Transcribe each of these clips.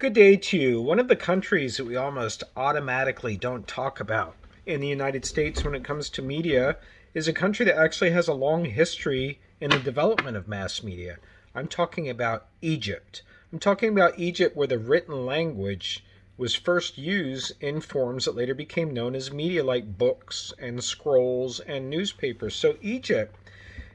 Good day to you. One of the countries that we almost automatically don't talk about in the United States when it comes to media is a country that actually has a long history in the development of mass media. I'm talking about Egypt. I'm talking about Egypt where the written language was first used in forms that later became known as media like books and scrolls and newspapers. So Egypt,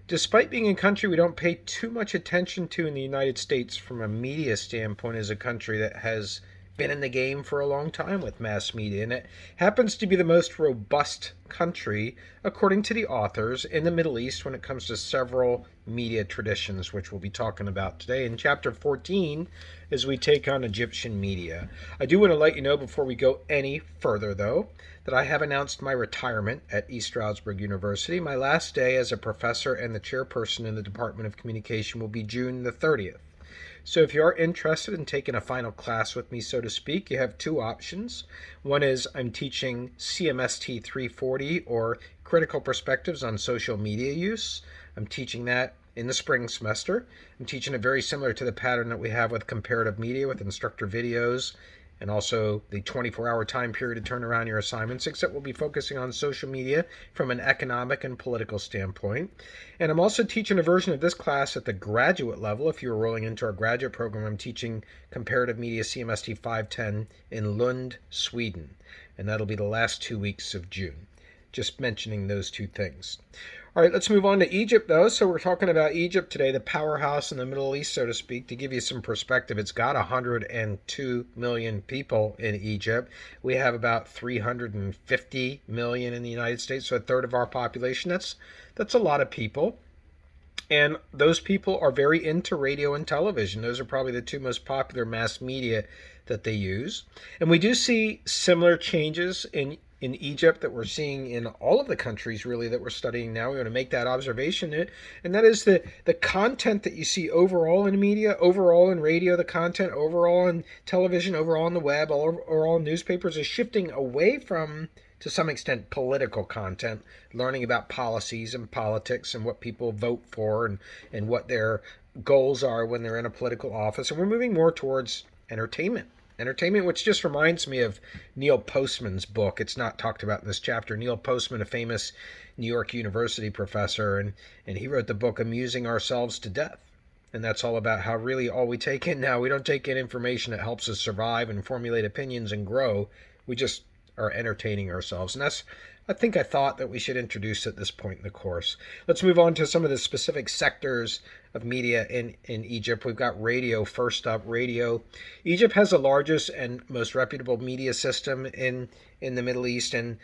despite being a country we don't pay too much attention to in the United States from a media standpoint, is a country that has been in the game for a long time with mass media. And it happens to be the most robust country, according to the authors, in the Middle East when it comes to several media traditions, which we'll be talking about today in chapter 14 as we take on Egyptian media. I do want to let you know before we go any further, though, that I have announced my retirement at East Stroudsburg University. My last day as a professor and the chairperson in the Department of Communication will be June the 30th. So if you are interested in taking a final class with me, so to speak, you have two options. One is I'm teaching CMST 340, or Critical Perspectives on Social Media Use. I'm teaching that in the spring semester. I'm teaching it very similar to the pattern that we have with comparative media with instructor videos and also the 24-hour time period to turn around your assignments, except we'll be focusing on social media from an economic and political standpoint. And I'm also teaching a version of this class at the graduate level. If you're rolling into our graduate program, I'm teaching Comparative Media CMST 510 in Lund, Sweden. And that'll be the last 2 weeks of June. Just mentioning those two things. All right, let's move on to Egypt, though. So we're talking about Egypt today, the powerhouse in the Middle East, so to speak. To give you some perspective, it's got 102 million people in Egypt. We have about 350 million in the United States, so a third of our population. That's a lot of people. And those people are very into radio and television. Those are probably the two most popular mass media that they use. And we do see similar changes in Egypt that we're seeing in all of the countries really that we're studying now. We want to make that observation, and that is the content that you see overall in media, overall in radio, the content overall in television, overall on the web, overall in newspapers is shifting away from, to some extent, political content, learning about policies and politics and what people vote for and what their goals are when they're in a political office. And we're moving more towards entertainment. Entertainment, which just reminds me of Neil Postman's book. It's not talked about in this chapter. Neil Postman, a famous New York University professor, and he wrote the book Amusing Ourselves to Death. And that's all about how really all we take in now, we don't take in information that helps us survive and formulate opinions and grow. We just are entertaining ourselves. And that's, I thought that we should introduce at this point in the course. Let's move on to some of the specific sectors of media in Egypt. We've got radio first up. Radio. Egypt has the largest and most reputable media system in the Middle East, and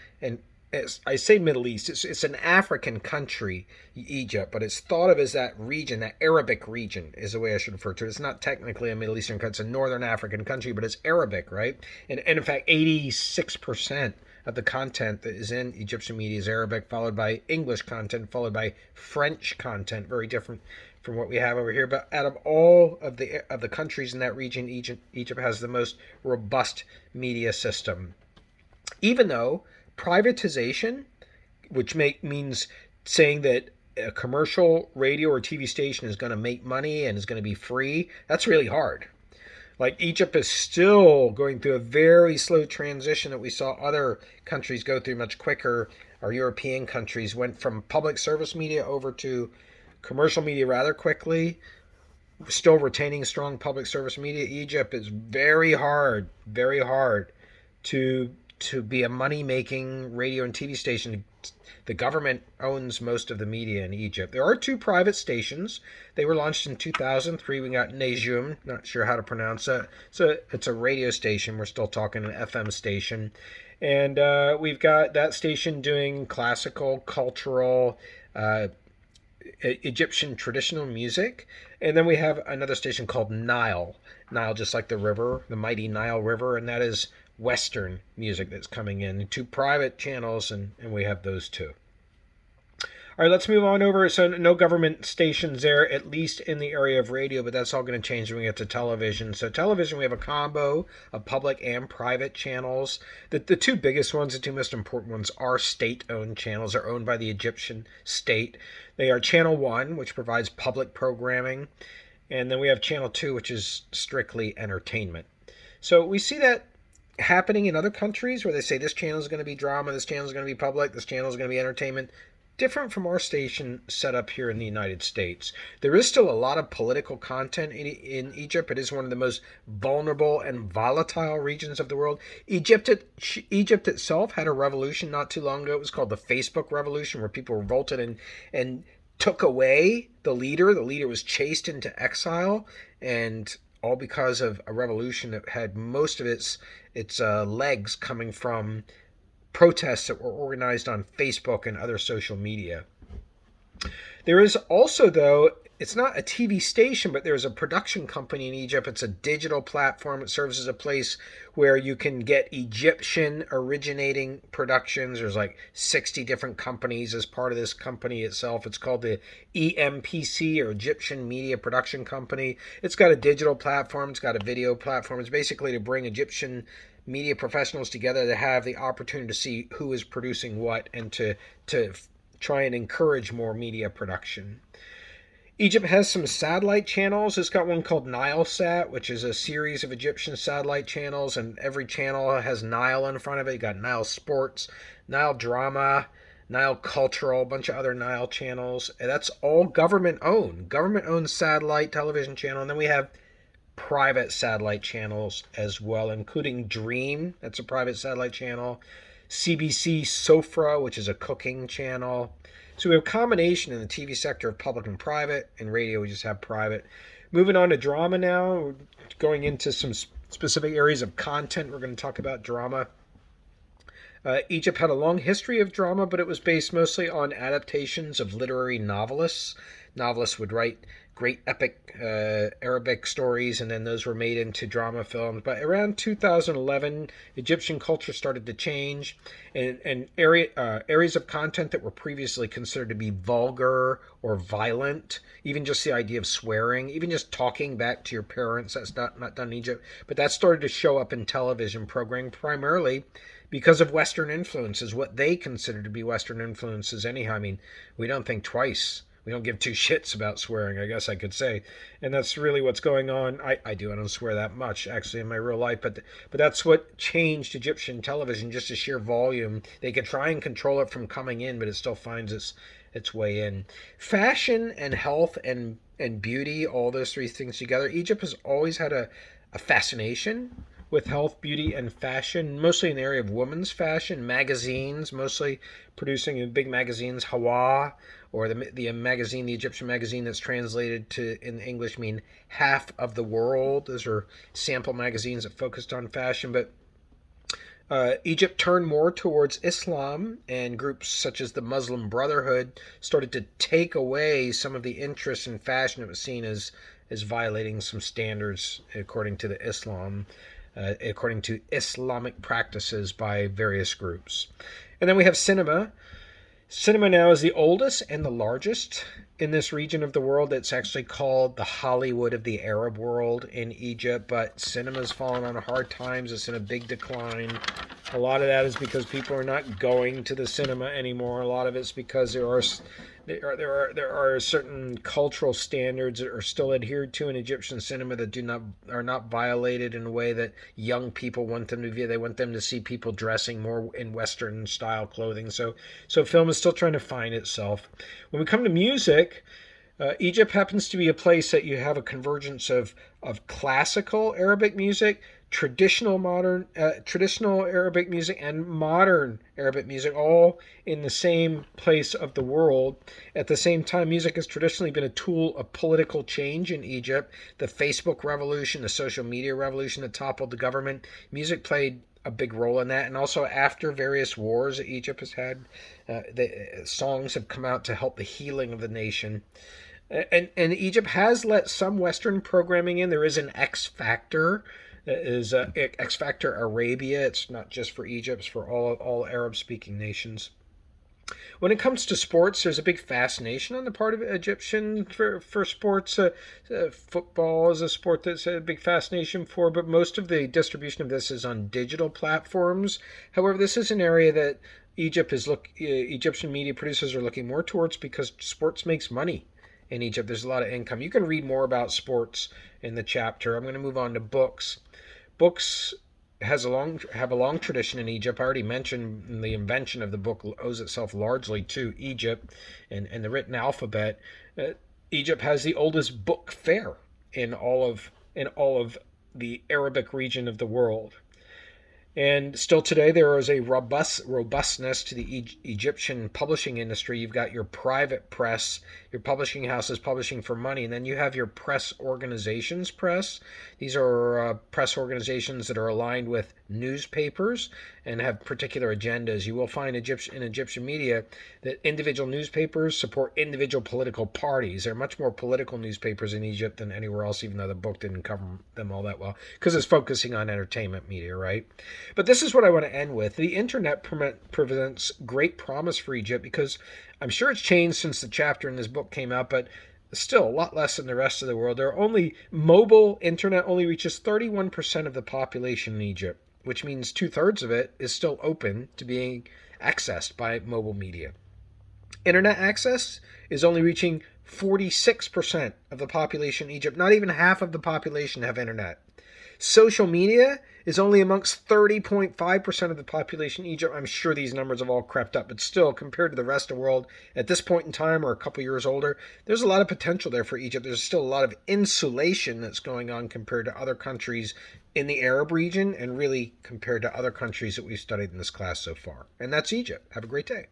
as I say Middle East, it's an African country, Egypt, but it's thought of as that region, that Arabic region is the way I should refer to it. It's not technically a Middle Eastern country, it's a Northern African country, but it's Arabic, right? And in fact, 86% of the content that is in Egyptian media is Arabic, followed by English content, followed by French content, very different from what we have over here. But out of all of the countries in that region, Egypt has the most robust media system. Even though privatization, which means saying that a commercial radio or TV station is going to make money and is going to be free, that's really hard. Like Egypt is still going through a very slow transition that we saw other countries go through much quicker. Our European countries went from public service media over to commercial media rather quickly, still retaining strong public service media. Egypt is very hard to be a money-making radio and TV station. The government owns most of the media in Egypt. There are two private stations. They were launched in 2003. We got Nejum, not sure how to pronounce it. So it's a radio station. We're still talking an FM station. And we've got that station doing classical, cultural, Egyptian traditional music. And then we have another station called Nile. Nile, just like the river, the mighty Nile River, and that is Western music that's coming in. Two private channels, and we have those two. All right, let's move on over. So no government stations there, at least in the area of radio, but that's all going to change when we get to television. So television, we have a combo of public and private channels. The two biggest ones, the two most important ones, are state-owned channels. They're owned by the Egyptian state. They are Channel 1, which provides public programming, and then we have Channel 2, which is strictly entertainment. So we see that happening in other countries where they say this channel is going to be drama, this channel is going to be public, this channel is going to be entertainment. Different from our station set up here in the United States. There is still a lot of political content in Egypt. It is one of the most vulnerable and volatile regions of the world. Egypt itself had a revolution not too long ago. It was called the Facebook Revolution, where people revolted and took away the leader. The leader was chased into exile, and all because of a revolution that had most of its legs coming from protests that were organized on Facebook and other social media. There is also, though, it's not a TV station, but there's a production company in Egypt. It's a digital platform. It serves as a place where you can get Egyptian originating productions. There's like 60 different companies as part of this company itself. It's called the EMPC, or Egyptian Media Production Company. It's got a digital platform. It's got a video platform. It's basically to bring Egyptian media professionals together to have the opportunity to see who is producing what and to try and encourage more media production. Egypt has some satellite channels. It's got one called Nilesat, which is a series of Egyptian satellite channels, and every channel has Nile in front of it. You got Nile Sports, Nile Drama, Nile Cultural, a bunch of other Nile channels. And that's all government-owned satellite television channel. And then we have private satellite channels as well, including Dream, that's a private satellite channel, CBC Sofra, which is a cooking channel. So we have a combination in the TV sector of public and private. In radio, we just have private. Moving on to drama now, we're going into some specific areas of content. We're going to talk about drama. Egypt had a long history of drama, but it was based mostly on adaptations of literary novelists. Novelists would write great epic Arabic stories, and then those were made into drama films. But around 2011, Egyptian culture started to change, and areas of content that were previously considered to be vulgar or violent, even just the idea of swearing, even just talking back to your parents, that's not done in Egypt, but that started to show up in television programming primarily because of Western influences, what they consider to be Western influences anyhow. I mean, we don't think twice. We don't give two shits about swearing, I guess I could say. And that's really what's going on. I do. I don't swear that much, actually, in my real life. But that's what changed Egyptian television, just the sheer volume. They could try and control it from coming in, but it still finds its way in. Fashion and health and beauty, all those three things together. Egypt has always had a fascination with health, beauty, and fashion, mostly in the area of women's fashion, magazines, mostly producing in big magazines, Hawa, or the magazine, the Egyptian magazine that's translated to in English mean half of the world. Those are sample magazines that focused on fashion, but Egypt turned more towards Islam, and groups such as the Muslim Brotherhood started to take away some of the interest in fashion that was seen as violating some standards according to the according to Islamic practices by various groups. And then we have cinema. Cinema now is the oldest and the largest in this region of the world. It's actually called the Hollywood of the Arab world in Egypt, but cinema's fallen on hard times. It's in a big decline. A lot of that is because people are not going to the cinema anymore. A lot of it's because there are certain cultural standards that are still adhered to in Egyptian cinema that are not violated in a way that young people want them to view. They want them to see people dressing more in Western style clothing. So film is still trying to find itself. When we come to music, Egypt happens to be a place that you have a convergence of classical Arabic music, traditional Arabic music, and modern Arabic music, all in the same place of the world. At the same time, music has traditionally been a tool of political change in Egypt. The Facebook revolution, the social media revolution that toppled the government, music played a big role in that. And also after various wars that Egypt has had, the songs have come out to help the healing of the nation. And Egypt has let some Western programming in. There is an X Factor. That is X Factor Arabia. It's not just for Egypt, it's for all Arab-speaking nations. When it comes to sports, there's a big fascination on the part of Egyptian for sports. Football is a sport that's a big fascination for, but most of the distribution of this is on digital platforms. However, this is an area that Egyptian media producers are looking more towards because sports makes money in Egypt. There's a lot of income. You can read more about sports in the chapter. I'm going to move on to books. Books have a long tradition in Egypt. I already mentioned the invention of the book owes itself largely to Egypt and the written alphabet. Egypt has the oldest book fair in all of the Arabic region of the world. And still today, there is a robustness to the Egyptian publishing industry. You've got your private press, your publishing houses publishing for money, and then you have your press organizations press. These are press organizations that are aligned with newspapers and have particular agendas. You will find in Egyptian media that individual newspapers support individual political parties. There are much more political newspapers in Egypt than anywhere else, even though the book didn't cover them all that well, because it's focusing on entertainment media, right? But this is what I want to end with. The internet presents great promise for Egypt because I'm sure it's changed since the chapter in this book came out, but still a lot less than the rest of the world. Mobile internet only reaches 31% of the population in Egypt, which means 2/3 of it is still open to being accessed by mobile media. Internet access is only reaching 46% of the population in Egypt. Not even half of the population have internet. Social media is only amongst 30.5% of the population in Egypt. I'm sure these numbers have all crept up, but still, compared to the rest of the world at this point in time or a couple years older, there's a lot of potential there for Egypt. There's still a lot of insulation that's going on compared to other countries in the Arab region and really compared to other countries that we've studied in this class so far. And that's Egypt. Have a great day.